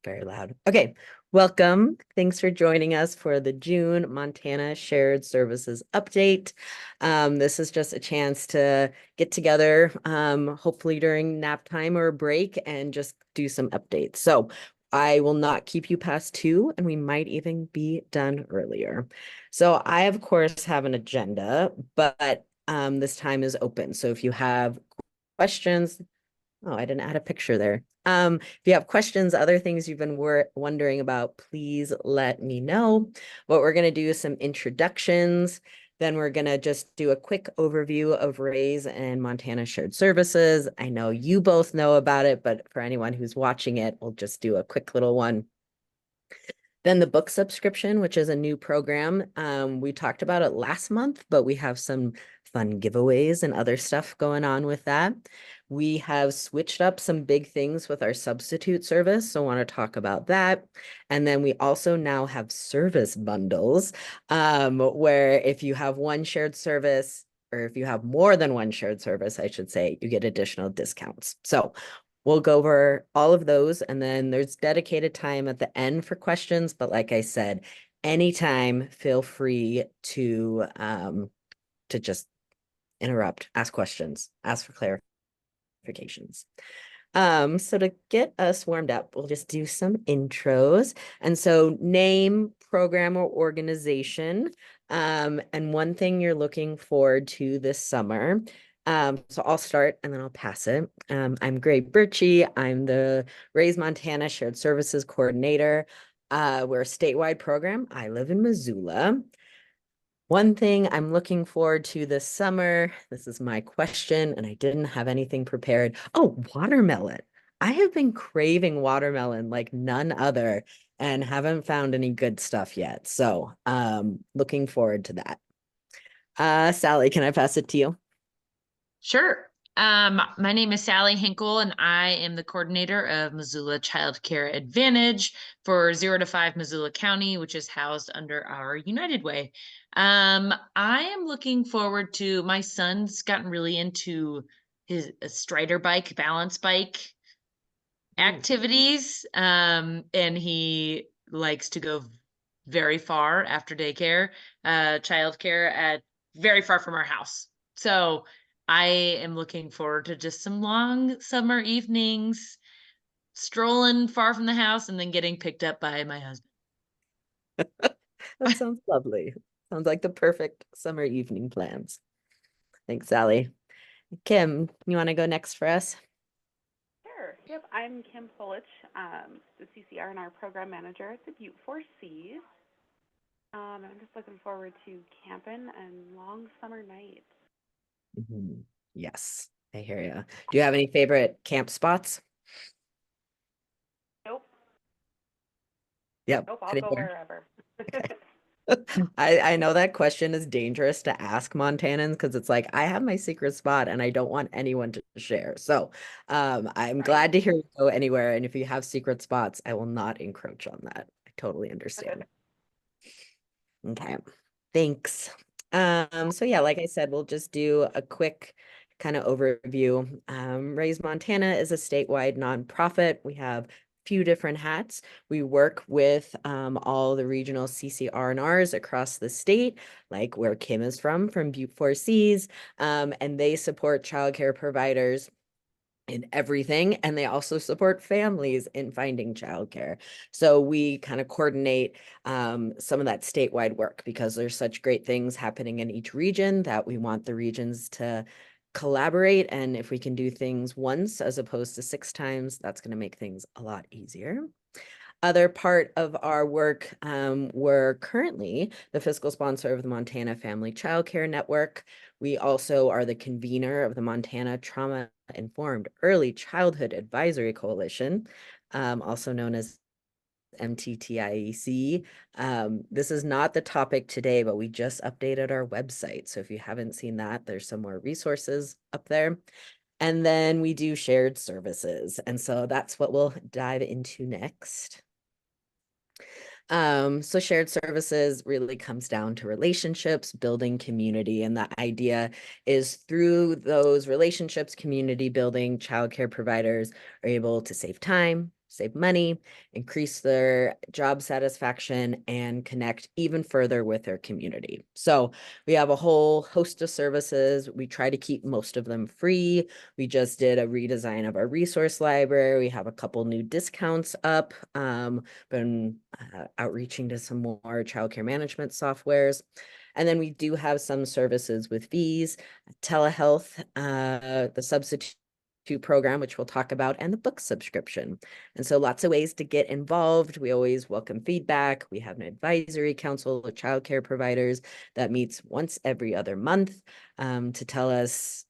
Very loud. Okay, welcome. Thanks for joining us for the June Montana Shared Services Update. This is just a chance to get together, hopefully during nap time or a break, and just do some updates. So I will not keep you past 2, and we might even be done earlier. So I, of course, have an agenda, but this time is open. So if you have questions, oh, I didn't add a picture there. If you have questions, other things you've been wondering about, please let me know. What we're going to do is some introductions. Then we're going to just do a quick overview of RAISE and Montana Shared Services. I know you both know about it, but for anyone who's watching it, we'll just do a quick little one. Then the book subscription, which is a new program. We talked about it last month, but we have some fun giveaways and other stuff going on with that. We have switched up some big things with our substitute service, so I want to talk about that. And then we also now have service bundles, where if you have one shared service, or if you have more than one shared service, I should say, you get additional discounts. So we'll go over all of those, and then there's dedicated time at the end for questions. But like I said, anytime, feel free to just interrupt, ask questions, ask for clarifications. So to get us warmed up, we'll just do some intros. And so name, program, or organization, and one thing you're looking forward to this summer. So I'll start and then I'll pass it. I'm Gray Birchie. I'm the RAISE Montana Shared Services Coordinator. We're a statewide program. I live in Missoula. One thing I'm looking forward to this summer, this is my question, and I didn't have anything prepared. Oh, watermelon. I have been craving watermelon like none other and haven't found any good stuff yet. So looking forward to that. Sally, can I pass it to you? Sure. My name is Sally Hinkle, and I am the coordinator of Missoula Child Care Advantage for 0 to 5 Missoula County, which is housed under our United Way. I am looking forward to, my son's gotten really into his Strider bike, balance bike activities, and he likes to go very far after daycare, childcare at very far from our house. So I am looking forward to just some long summer evenings, strolling far from the house, and then getting picked up by my husband. That sounds lovely. Sounds like the perfect summer evening plans. Thanks, Sally. Kim, you want to go next for us? Sure. Yep, I'm Kim Solich, the CCR&R program manager at the Butte Four Cs. I'm just looking forward to camping and long summer nights. Yes, I hear you. Do you have any favorite camp spots? Nope, Yep. nope, I'll go Anywhere? wherever. Okay. I know that question is dangerous to ask Montanans because it's like I have my secret spot and I don't want anyone to share. So I'm Right. glad to hear you go anywhere. And if you have secret spots, I will not encroach on that. I totally understand. Okay. Thanks. So yeah, like I said, we'll just do a quick kind of overview. Raise Montana is a statewide nonprofit. We have few different hats. We work with all the regional CCR&Rs across the state, like where Kim is from Butte Four Cs, and they support childcare providers in everything, and they also support families in finding childcare. So we kind of coordinate some of that statewide work because there's such great things happening in each region that we want the regions to collaborate. And if we can do things once as opposed to 6 times, that's going to make things a lot easier. Other part of our work, we're currently the fiscal sponsor of the Montana Family Child Care Network. We also are the convener of the Montana Trauma Informed Early Childhood Advisory Coalition, also known as MTTIEC. This is not the topic today, but we just updated our website. So if you haven't seen that, there's some more resources up there. And then we do shared services. And so that's what we'll dive into next. So shared services really comes down to relationships, building community. And the idea is through those relationships, community building, childcare providers are able to save time, save money, increase their job satisfaction, and connect even further with their community. So we have a whole host of services. We try to keep most of them free. We just did a redesign of our resource library. We have a couple new discounts up. Been outreaching to some more childcare management softwares. And then we do have some services with fees, telehealth, the substitute program, which we'll talk about, and the book subscription. And so lots of ways to get involved. We always welcome feedback. We have an advisory council of childcare providers that meets once every other month to tell us,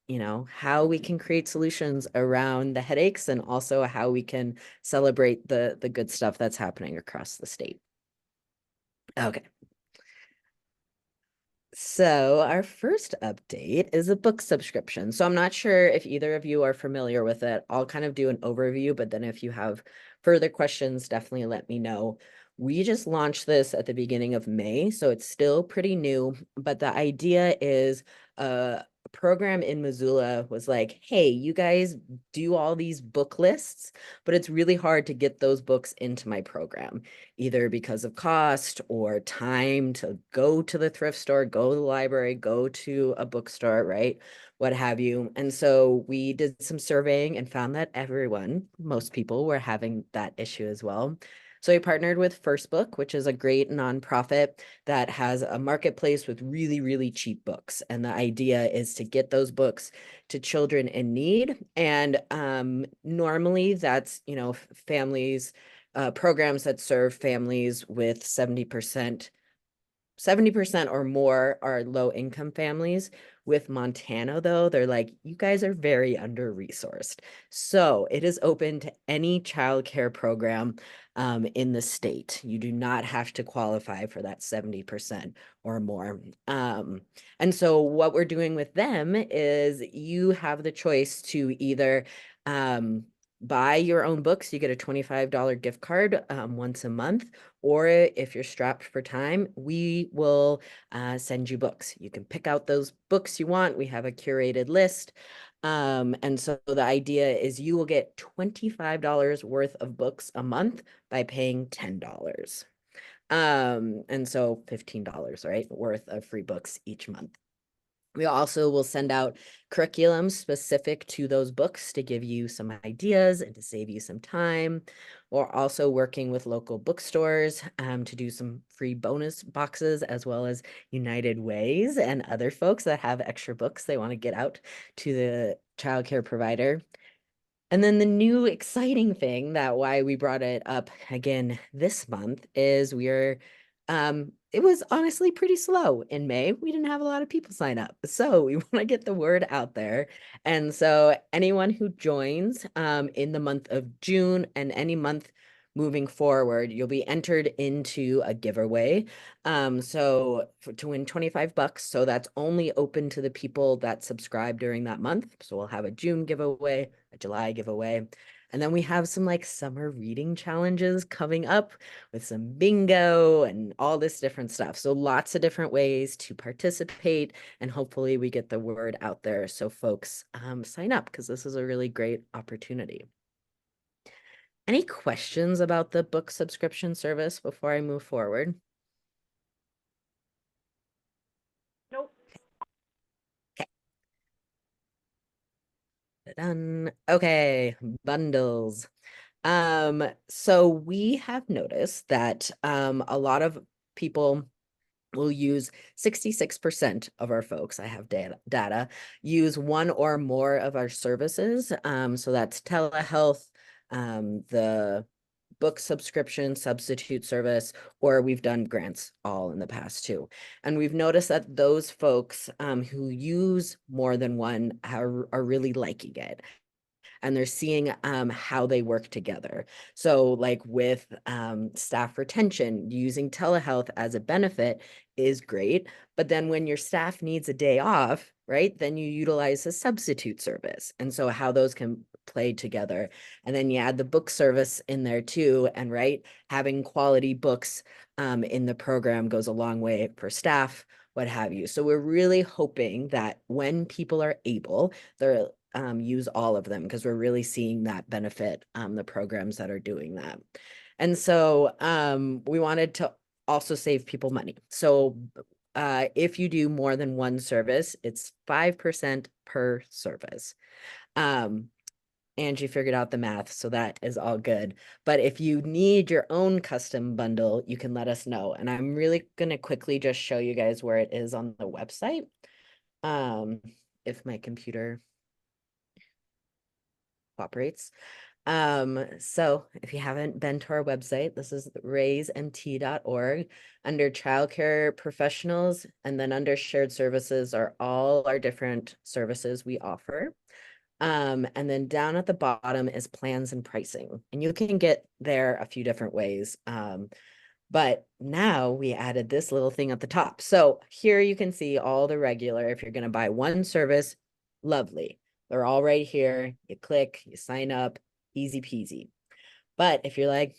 how we can create solutions around the headaches and also how we can celebrate the good stuff that's happening across the state. Okay. So our first update is a book subscription. So I'm not sure if either of you are familiar with it. I'll kind of do an overview, but then if you have further questions, definitely let me know. We just launched this at the beginning of May, so it's still pretty new, but the idea is a program in Missoula was like, hey, you guys do all these book lists, but it's really hard to get those books into my program, either because of cost or time to go to the thrift store, go to the library, go to a bookstore, right? What have you. And so we did some surveying and found that most people were having that issue as well. So we partnered with First Book, which is a great nonprofit that has a marketplace with really, really cheap books. And the idea is to get those books to children in need. And normally that's, families, programs that serve families with 70% or more are low income families. With Montana, though, they're like, you guys are very under-resourced. So it is open to any childcare program in the state. You do not have to qualify for that 70% or more. And so what we're doing with them is you have the choice to either buy your own books. You get a $25 gift card once a month, or if you're strapped for time, we will send you books. You can pick out those books you want. We have a curated list. And so the idea is you will get $25 worth of books a month by paying $10. And so $15, right, worth of free books each month. We also will send out curriculum specific to those books to give you some ideas and to save you some time. We're also working with local bookstores to do some free bonus boxes, as well as United Ways and other folks that have extra books they want to get out to the childcare provider. And then the new exciting thing that why we brought it up again this month is it was honestly pretty slow in May. We didn't have a lot of people sign up. So we want to get the word out there. And so anyone who joins in the month of June and any month moving forward, you'll be entered into a giveaway. To win $25. So that's only open to the people that subscribe during that month. So we'll have a June giveaway, a July giveaway. And then we have some like summer reading challenges coming up with some bingo and all this different stuff. So lots of different ways to participate, and hopefully we get the word out there so folks sign up, because this is a really great opportunity. Any questions about the book subscription service before I move forward? Nope. Done. Okay, bundles. So we have noticed that a lot of people will use 66% of our folks, I have data, use one or more of our services. So that's telehealth, the book subscription, substitute service, or we've done grants all in the past too. And we've noticed that those folks who use more than one are really liking it, and they're seeing how they work together. So like with staff retention, using telehealth as a benefit is great. But then when your staff needs a day off, right, then you utilize a substitute service. And so how those can play together. And then you add the book service in there too. And right, having quality books in the program goes a long way for staff, what have you. So we're really hoping that when people are able, they're use all of them because we're really seeing that benefit the programs that are doing that. And so we wanted to also save people money. So if you do more than one service, it's 5% per service. Angie figured out the math, so that is all good. But if you need your own custom bundle, you can let us know. And I'm really going to quickly just show you guys where it is on the website. If my computer cooperates. So if you haven't been to our website, this is raisemt.org. Under childcare professionals, and then under shared services are all our different services we offer. And then down at the bottom is plans and pricing, and you can get there a few different ways. But now we added this little thing at the top. So here you can see all the regular. If you're going to buy one service, lovely. They're all right here. You click, you sign up, easy peasy. But if you're like,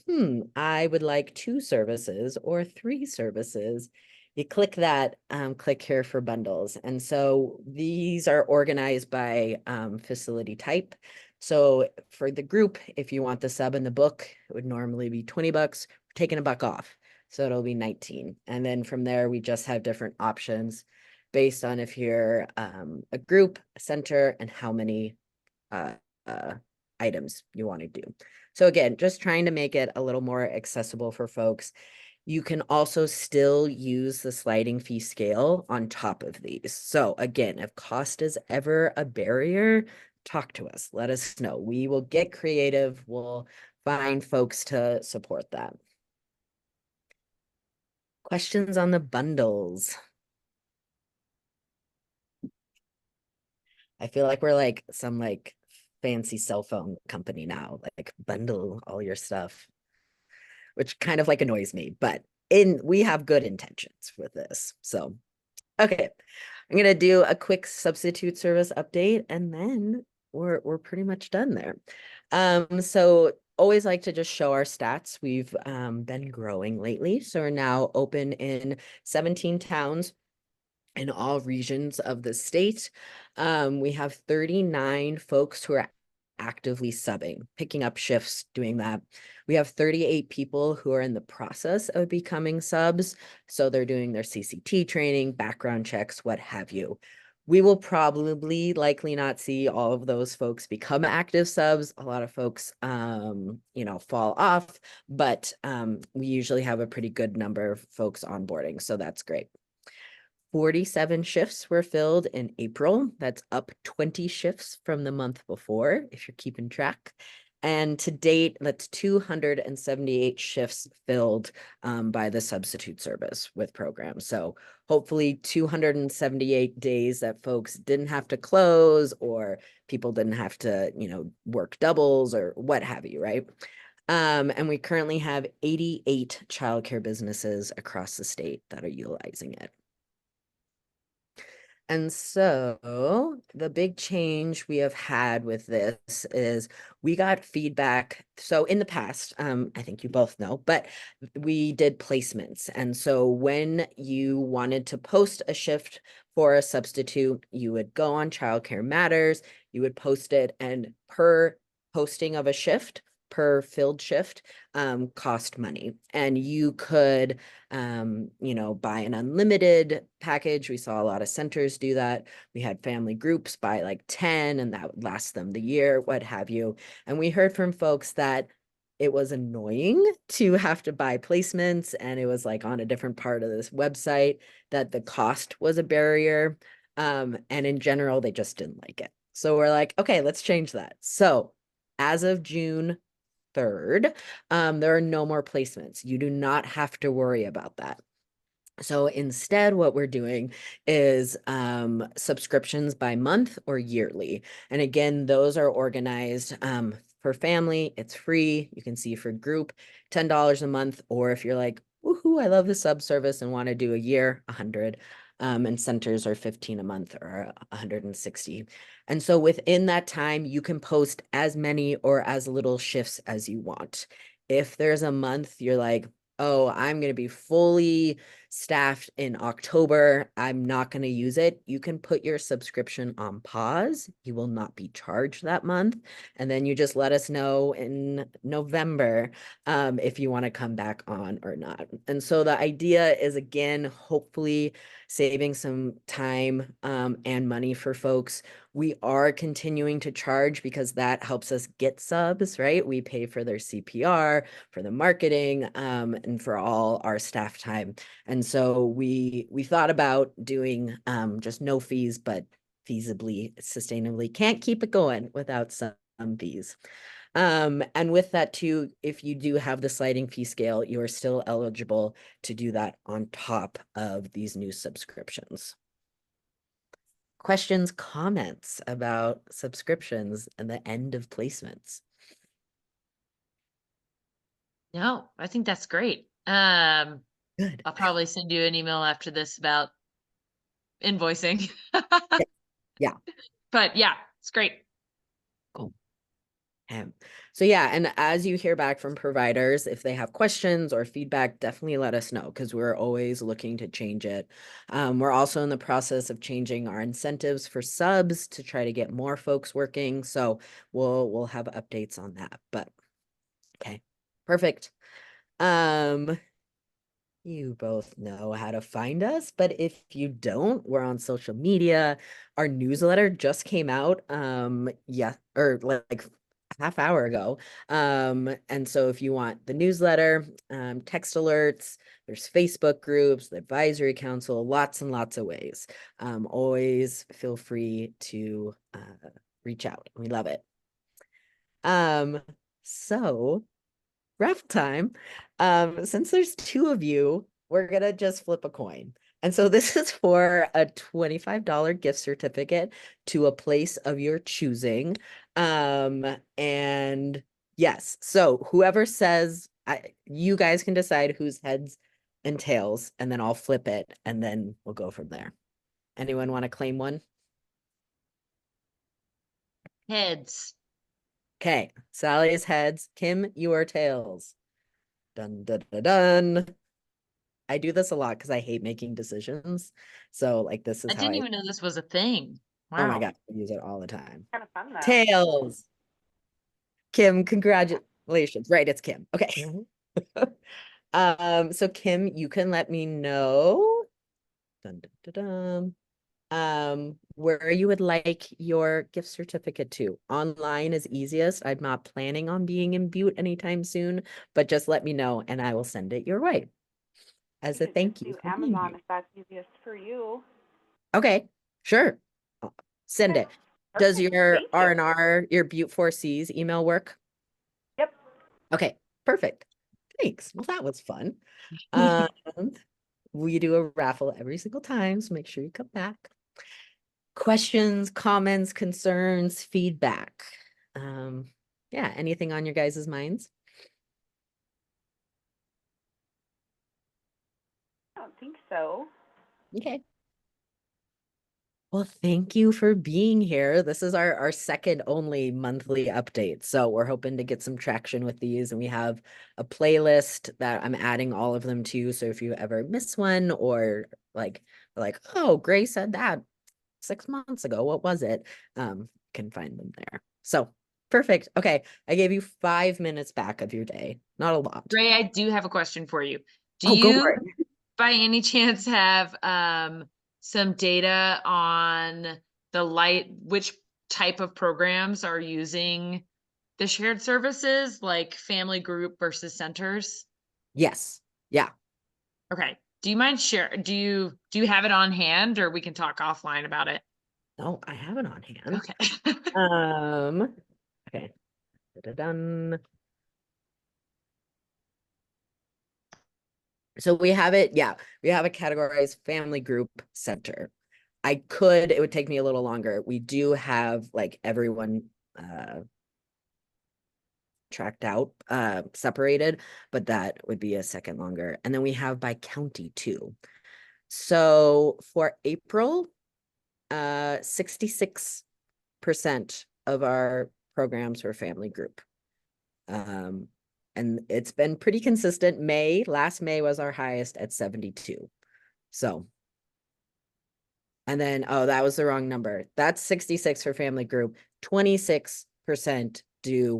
I would like 2 services or 3 services, you click that, click here for bundles. And so these are organized by facility type. So for the group, if you want the sub and the book, it would normally be $20. We're taking $1 off. So it'll be 19. And then from there, we just have different options based on if you're a group, a center, and how many items you want to do. So again, just trying to make it a little more accessible for folks. You can also still use the sliding fee scale on top of these. So again, if cost is ever a barrier, talk to us. Let us know. We will get creative. We'll find folks to support that. Questions on the bundles? I feel like we're like some like fancy cell phone company now, like bundle all your stuff, which kind of like annoys me, but we have good intentions with this. So, okay, I'm gonna do a quick substitute service update, and then we're pretty much done there. So always like to just show our stats. We've been growing lately, so we're now open in 17 towns in all regions of the state. We have 39 folks who are actively subbing, picking up shifts, doing that. We have 38 people who are in the process of becoming subs. So they're doing their CCT training, background checks, what have you. We will probably likely not see all of those folks become active subs. A lot of folks, fall off, but we usually have a pretty good number of folks onboarding. So that's great. 47 shifts were filled in April. That's up 20 shifts from the month before, if you're keeping track. And to date, that's 278 shifts filled by the substitute service with programs. So hopefully 278 days that folks didn't have to close, or people didn't have to, work doubles or what have you, right? And we currently have 88 childcare businesses across the state that are utilizing it. And so the big change we have had with this is we got feedback. So in the past, I think you both know, but we did placements. And so when you wanted to post a shift for a substitute, you would go on Childcare Matters, you would post it, and per posting of a shift, per filled shift, cost money. And you could buy an unlimited package. We saw a lot of centers do that. We had family groups buy like 10, and that would last them the year, what have you. And we heard from folks that it was annoying to have to buy placements, and it was like on a different part of this website, that the cost was a barrier. And in general, they just didn't like it. So we're like, okay, let's change that. So as of June 3rd, there are no more placements. You do not have to worry about that. So instead, what we're doing is subscriptions by month or yearly. And again, those are organized for family. It's free. You can see for group, $10 a month. Or if you're like, woohoo, I love the sub service and want to do a year, 100. And centers are 15 a month or 160. And so within that time, you can post as many or as little shifts as you want. If there's a month you're like, oh, I'm going to be fully staffed in October. I'm not going to use it. You can put your subscription on pause. You will not be charged that month. And then you just let us know in November if you want to come back on or not. And so the idea is, again, hopefully saving some time and money for folks. We are continuing to charge because that helps us get subs, right? We pay for their CPR, for the marketing, and for all our staff time. And so we thought about doing just no fees, but feasibly, sustainably can't keep it going without some fees. And with that too, if you do have the sliding fee scale, you are still eligible to do that on top of these new subscriptions. Questions, comments about subscriptions and the end of placements? No, I think that's great. Good. I'll probably send you an email after this about invoicing. Yeah. But yeah, it's great. Cool. So yeah, and as you hear back from providers, if they have questions or feedback, definitely let us know because we're always looking to change it. We're also in the process of changing our incentives for subs to try to get more folks working. So we'll have updates on that. But okay, perfect. You both know how to find us, but if you don't, we're on social media. Our newsletter just came out, yeah, or like half hour ago. And so if you want the newsletter, text alerts, there's Facebook groups, the advisory council, lots and lots of ways. Always feel free to reach out. We love it. So raffle time. Since there's two of you, we're gonna just flip a coin. And so this is for a $25 gift certificate to a place of your choosing. And yes, so whoever says, you guys can decide whose heads and tails, and then I'll flip it, and then we'll go from there. Anyone want to claim one? Heads. Okay, Sally's heads. Kim, your tails. Dun, dun, dun, dun. I do this a lot because I hate making decisions. So like this I is how didn't even know this was a thing. oh my Wow. God, I use it all the time. Kind of fun though. Tails. Kim, congratulations. Right, it's Kim. Okay. So Kim, you can let me know dun, dun, dun, dun, where you would like your gift certificate to. Online is easiest. I'm not planning on being in Butte anytime soon, but just let me know and I will send it your way as We a could thank just you do for being Amazon here. if that's easiest for you. Okay, sure. Send Okay, it. Does perfect. your Thank you. R&R, your Butte 4Cs email work? Yep. Okay, perfect. Thanks. Well, that was fun. Um, we do a raffle every single time, so make sure you come back. Questions, comments, concerns, feedback. Yeah, anything on your guys' minds? I don't think so. Okay. Well, thank you for being here. This is our second only monthly update. So we're hoping to get some traction with these. And we have a playlist that I'm adding all of them to. So if you ever miss one or like, oh, Gray said that 6 months ago, what was it? Can find them there. So perfect. Okay. I gave you 5 minutes back of your day. Not a lot. Ray, I do have a question for you. Do Oh, go you for it. by any chance have some data on which type of programs are using the shared services, like family group versus centers? Yes. Yeah. Okay. Do you mind do you have it on hand, or we can talk offline about it? No, I have it on hand. Okay. Okay. Da-da-dun. So we have it, yeah, we have a categorized family group center. It would take me a little longer. We do have like everyone tracked out, separated, but that would be a second longer. And then we have by county too. So for April, 66% of our programs were family group. And it's been pretty consistent. Last May was our highest at 72. So, and then, oh, that was the wrong number. That's 66 for family group. 26% do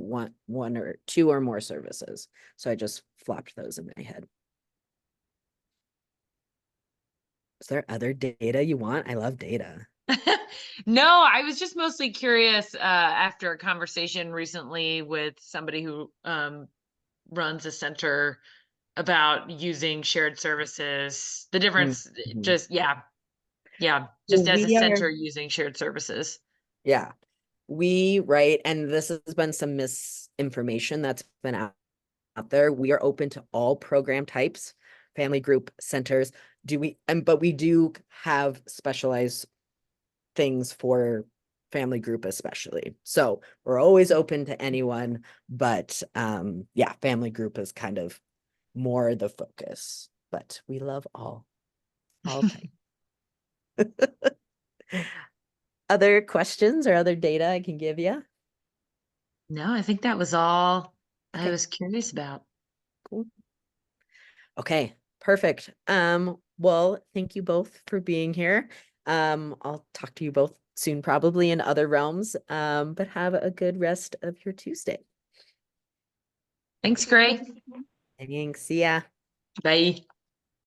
one or two or more services. So I just flopped those in my head. Is there other data you want? I love data. No, I was just mostly curious after a conversation recently with somebody who runs a center about using shared services. The difference, Mhm. just just as a We are, center using shared services. yeah, and this has been some misinformation that's been out there. We are open to all program types, family group centers. But we do have specialized things for family group especially. So we're always open to anyone, but yeah, family group is kind of more the focus, but we love all types. Other questions or other data I can give you? No, I think that was all I Okay, was curious about. cool. Okay, perfect. Well, thank you both for being here. I'll talk to you both soon, probably in other realms. But have a good rest of your Tuesday. Thanks, Gray. Thanks. See ya. Bye.